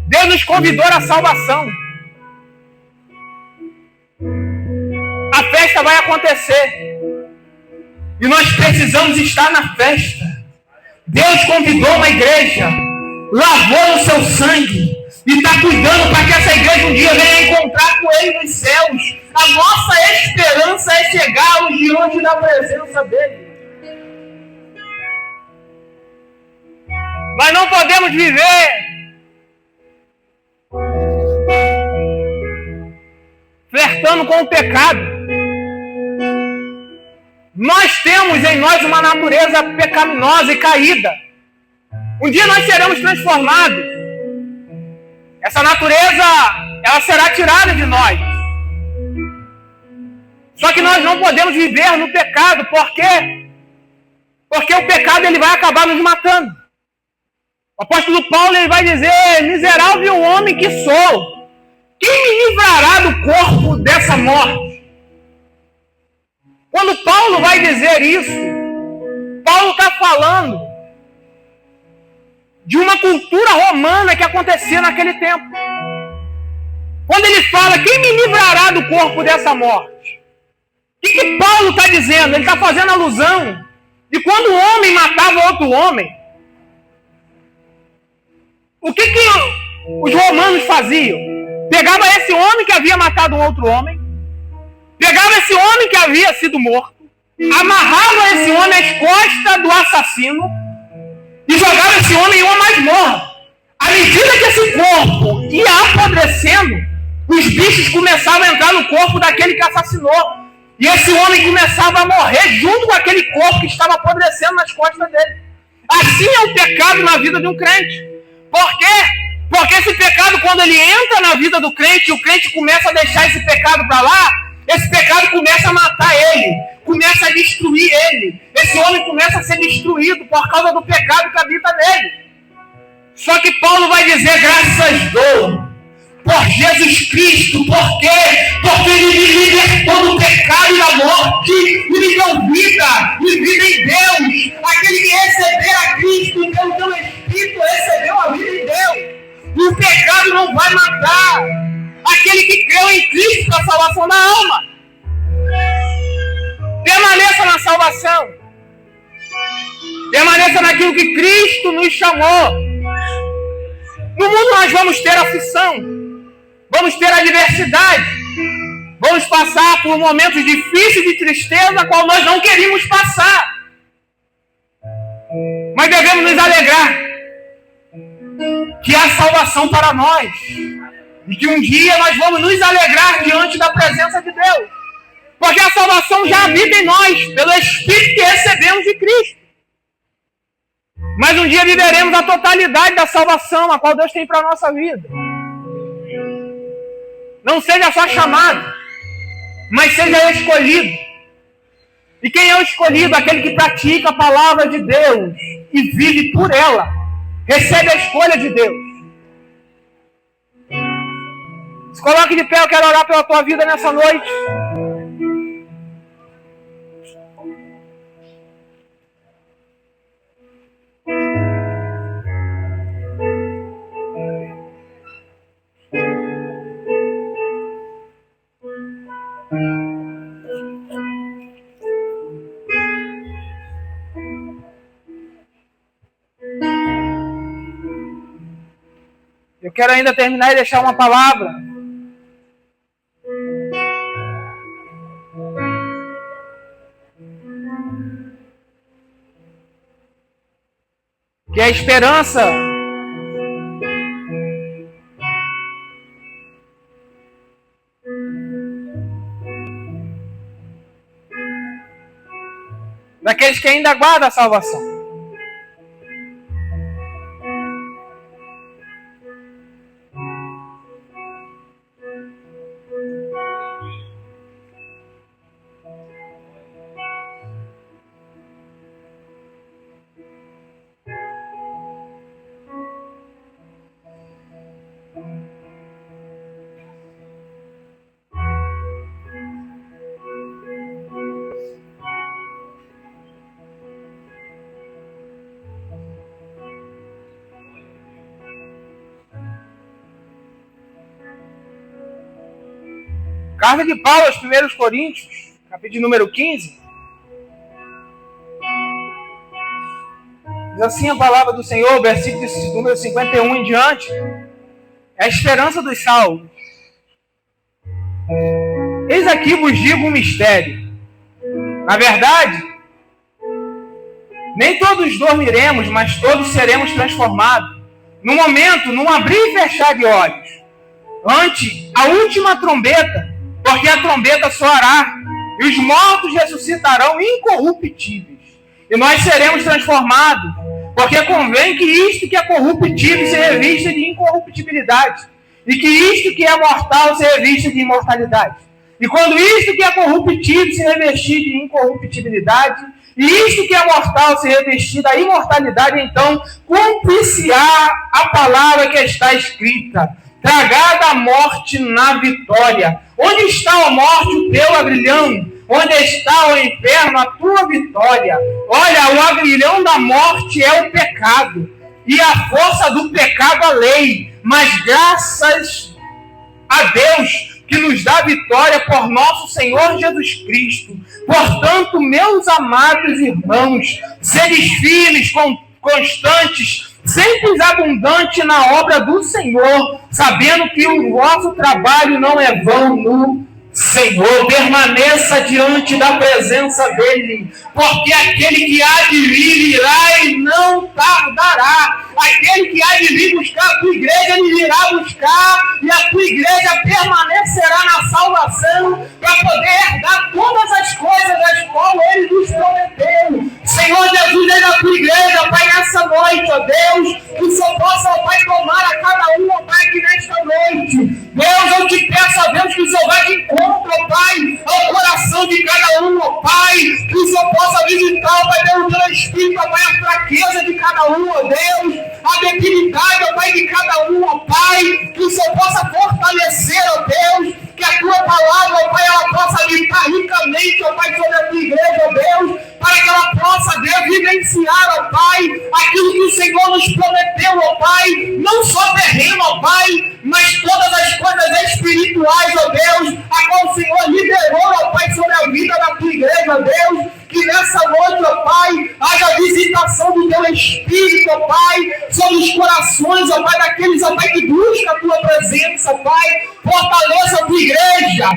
Deus nos convidou à salvação. A festa vai acontecer. E nós precisamos estar na festa. Deus convidou uma igreja, lavou no seu sangue e está cuidando para que essa igreja um dia venha encontrar com Ele nos céus. A nossa esperança é chegarmos diante da presença dEle. Nós não podemos viver flertando com o pecado. Nós temos em nós uma natureza pecaminosa e caída. Um dia nós seremos transformados. Essa natureza, ela será tirada de nós. Só que nós não podemos viver no pecado. Por quê? Porque o pecado ele vai acabar nos matando. O apóstolo Paulo ele vai dizer: miserável homem que sou, quem me livrará do corpo dessa morte? Quando Paulo vai dizer isso, Paulo está falando de uma cultura romana que acontecia naquele tempo. Quando ele fala: quem me livrará do corpo dessa morte? O que Paulo está dizendo? Ele está fazendo alusão de quando um homem matava outro homem. O que os romanos faziam? Pegava esse homem que havia matado um outro homem, pegava esse homem que havia sido morto, amarrava esse homem às costas do assassino e jogava esse homem em uma masmorra. À medida que esse corpo ia apodrecendo, os bichos começavam a entrar no corpo daquele que assassinou. E esse homem começava a morrer junto com aquele corpo que estava apodrecendo nas costas dele. Assim é o pecado na vida de um crente. Por quê? Porque esse pecado, quando ele entra na vida do crente, e o crente começa a deixar esse pecado para lá, esse pecado começa a matar ele, começa a destruir ele. Esse homem começa a ser destruído por causa do pecado que habita nele. Só que Paulo vai dizer: graças dou por Jesus Cristo. Por quê? Porque Ele me libertou do pecado e da morte e me deu vida, e vida em Deus. Aquele que receber a Cristo e pelo teu Espírito recebeu a vida em Deus. E o pecado não vai matar aquele que creu em Cristo para a salvação da alma. Permaneça na salvação. Permaneça naquilo que Cristo nos chamou. No mundo nós vamos ter aflição, vamos ter adversidade, vamos passar por momentos difíceis de tristeza, a qual nós não queríamos passar. Mas devemos nos alegrar que há salvação para nós e que um dia nós vamos nos alegrar diante da presença de Deus, porque a salvação já habita em nós pelo Espírito que recebemos de Cristo. Mas um dia viveremos a totalidade da salvação a qual Deus tem para a nossa vida. Não seja só chamado, mas seja escolhido. E quem é o escolhido? Aquele que pratica a palavra de Deus e vive por ela. Recebe a escolha de Deus. Se coloque de pé, eu quero orar pela tua vida nessa noite. Eu quero ainda terminar e deixar uma palavra. Que é a esperança daqueles que ainda aguardam a salvação. Carta de Paulo aos 1 Coríntios, capítulo número 15. Diz assim a palavra do Senhor, versículo número 51 em diante. É a esperança dos salvos. Eis aqui vos digo um mistério. Na verdade, nem todos dormiremos, mas todos seremos transformados. No momento, num abrir e fechar de olhos. Ante a última trombeta, porque a trombeta soará, e os mortos ressuscitarão incorruptíveis. E nós seremos transformados, porque convém que isto que é corruptível se revista de incorruptibilidade, e que isto que é mortal se revista de imortalidade. E quando isto que é corruptível se revestir de incorruptibilidade, e isto que é mortal se revestir da imortalidade, então cumprir-se-á a palavra que está escrita: tragada a morte na vitória. Onde está a morte, o teu agrilhão? Onde está o inferno, a tua vitória? Olha, o agrilhão da morte é o pecado, e a força do pecado a lei. Mas graças a Deus que nos dá vitória por nosso Senhor Jesus Cristo. Portanto, meus amados irmãos, sedes firmes, constantes, sempre abundante na obra do Senhor, sabendo que o vosso trabalho não é vão no Senhor. Permaneça diante da presença dele, porque aquele que há de vir irá e não tardará. Aquele que há de vir buscar a tua igreja, ele irá buscar, e a tua igreja permanecerá na salvação para poder herdar todas as coisas das quais ele nos prometeu. Senhor Jesus, é da tua igreja, Pai, nessa noite, ó Deus, que o Senhor possa, ó Pai, tomar a cada um, ó Pai, aqui nesta noite. Deus, eu te peço, ó Deus, que o Senhor vá de encontro, ó Pai, ao coração de cada um, ó Pai, que o Senhor possa visitar, ó Pai, Deus, pelo Espírito, ó Pai, a fraqueza de cada um, ó Deus, a debilidade, ó Pai, de cada um, ó Pai, que o Senhor possa fortalecer, ó Deus, que a tua palavra, ó Pai, ela possa habitar ricamente, ó Pai, sobre a tua igreja, ó Deus, para que ela possa, Deus, vivenciar, ó Pai, aquilo que o Senhor nos prometeu, ó Pai, não só terreno, ó Pai, mas todas as coisas espirituais, ó Deus, a qual o Senhor liberou, ó Pai, sobre a vida da tua igreja, ó Deus, que nessa noite, ó Pai, Haja visitação do teu Espírito, ó Pai, sobre os corações, ó Pai, daqueles, ó Pai, que buscam a tua presença, Pai. Fortaleça a tua igreja.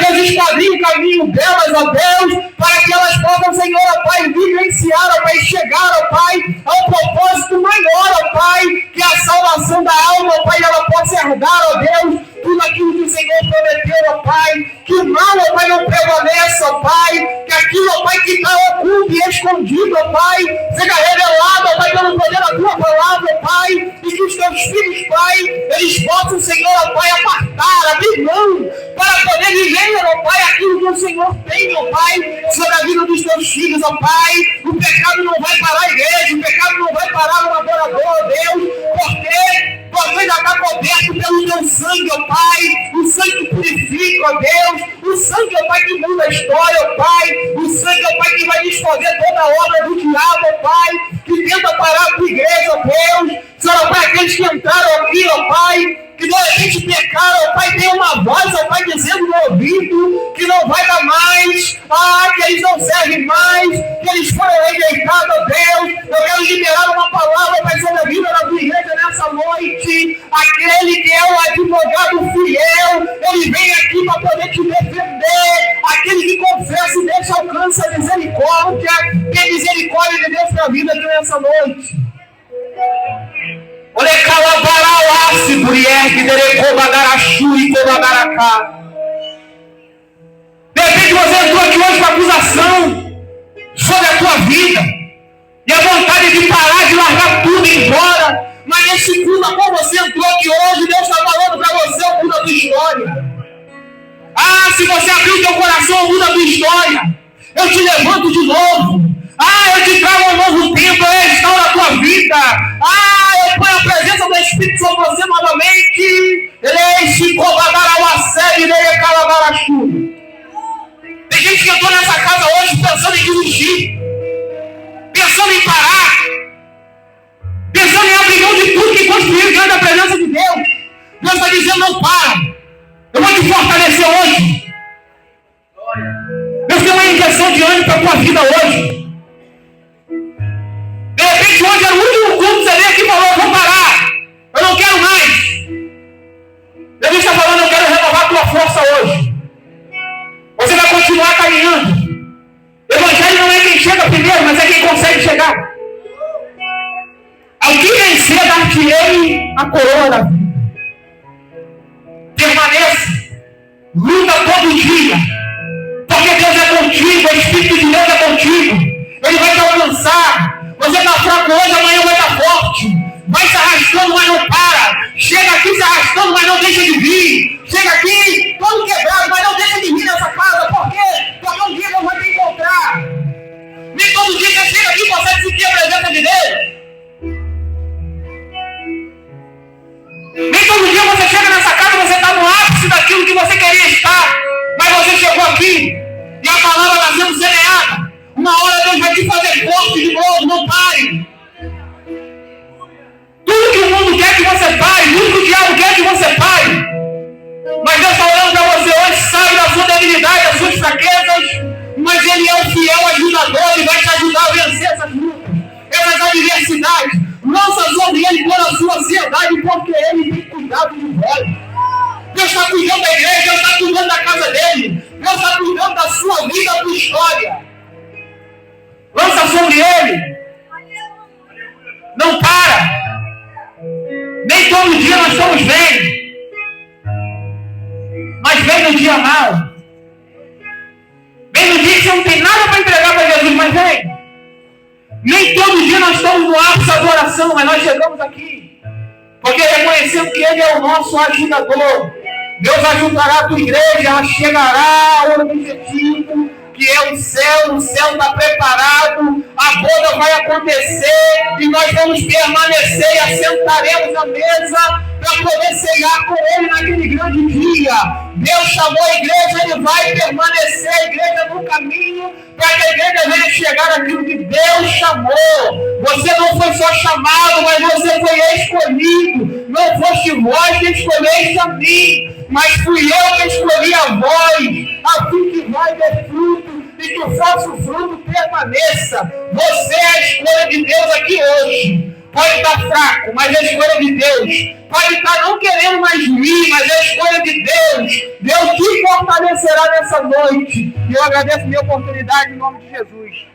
Deus, esquadrinha o caminho delas, ó Deus, para que elas possam, Senhor, ó Pai, vivenciar, ó Pai, chegar, ó Pai, ao propósito maior, ó Pai, que é a salvação da alma, ó Pai, ela possa herdar, ó Deus, tudo aquilo que o Senhor prometeu, ó Pai, que o mal, ó Pai, não prevaleça, ó Pai, que aquilo, ó Pai, que está oculto e escondido, ó Pai, seja revelado, ó Pai, pelo poder da tua palavra, ó Pai, e que os teus filhos, Pai, eles possam, Senhor, ó Pai, apartar, abrir mão, para poder viver, ó Pai, aquilo que o Senhor tem, ó Pai, sobre a vida dos teus filhos, ó Pai. O pecado não vai parar a igreja, o pecado não vai parar o adorador, ó Deus, porque você já está coberto pelo teu sangue, ó Pai, o sangue que purifica, ó Deus, o sangue, ó Pai, que muda a história, ó Pai, o sangue, ó Pai, que vai desfazer toda a obra do diabo, ó Pai, que tenta parar a tua igreja, ó Deus, Senhor, ó Pai, aqueles que entraram aqui, ó Pai, que de repente pecaram, ó Pai, tem uma voz, ó Pai, dizendo no ouvido que não vai dar mais, que eles não servem mais, que eles foram rejeitados, ó Deus. Eu quero liberar uma palavra, Pai, sobre a vida da tua igreja nessa noite. Aquele que é o advogado fiel, ele vem aqui para poder te defender. Aquele que confessa e deixa alcança a misericórdia, que é misericórdia de Deus para a vida aqui nessa noite. De repente você entrou aqui hoje com acusação sobre a tua vida e a vontade de parar, de largar tudo e ir embora, mas nesse culto a qual você entrou aqui hoje, Deus está falando para você o mundo da tua história. Se você abrir o teu coração, muda a tua história. Eu te levanto de novo. Eu te trago um novo tempo, eu restauro a tua vida. Eu ponho a presença do Espírito sobre você novamente. Tem gente que entrou nessa casa hoje pensando em desistir, pensando em parar, pensando em abrir mão de tudo que construiu diante da presença de Deus. Deus está dizendo: não para, eu vou te fortalecer hoje. Deus tem uma injeção de ânimo para a tua vida hoje. De repente hoje era o último culto, você veio aqui e falou: eu vou parar, eu não quero mais. Deus está falando: eu quero renovar a tua força hoje. Você vai continuar caminhando. O Evangelho não é quem chega primeiro, mas é quem consegue chegar. Ao que vencer, dar-te-ei a coroa da vida. Permaneça, luta todo dia, porque Deus é contigo, o Espírito de Deus é contigo. Ele vai te alcançar. Você está fraco hoje, amanhã vai estar forte. Vai se arrastando, mas não para. Chega aqui se arrastando, mas não deixa de vir. Chega aqui todo quebrado, mas não deixa de vir nessa casa. Por quê? Porque um dia Deus vai te encontrar. Nem todo dia você chega aqui e consegue sentir a presença de Deus. Nem todo dia você chega nessa casa e você está no ápice daquilo que você queria estar. Mas você chegou aqui e a palavra está sendo semeada. Uma hora Deus vai te fazer forte de novo, não pare. Tudo que o mundo quer que você pare, tudo que o diabo quer que você pare. Mas Deus está olhando para você hoje, sabe da sua debilidade, das suas fraquezas, mas Ele é o fiel ajudador e vai te ajudar a vencer essas lutas, essas adversidades. Lança sobre Ele toda a sua ansiedade, porque Ele tem cuidado de vós. Deus está cuidando da igreja, Deus está cuidando da casa dele, Deus está cuidando da sua vida, da sua história. Lança sobre Ele. Não para. Nem todo dia nós estamos bem, mas vem no dia mau. Vem no dia que você não tem nada para entregar para Jesus, mas vem. Nem todo dia nós estamos no ápice da adoração, mas nós chegamos aqui porque reconhecendo que Ele é o nosso ajudador. Deus ajudará a tua igreja, ela chegará ao objetivo, que é o céu está preparado, a boda vai acontecer e nós vamos permanecer e assentaremos à mesa para poder cear com Ele naquele grande dia. Deus chamou a igreja, Ele vai permanecer a igreja no caminho para que a igreja venha chegar àquilo que Deus chamou. Você não foi só chamado, mas você foi escolhido. Não foste vós que escolheste a mim, mas fui eu que escolhi a vós, a fim que vai ter fruto e que o falso fruto permaneça. Você é a escolha de Deus aqui hoje. Pode estar fraco, mas é a escolha de Deus. Pode estar não querendo mais vir, mas é a escolha de Deus. Deus te fortalecerá nessa noite. E eu agradeço a minha oportunidade em nome de Jesus.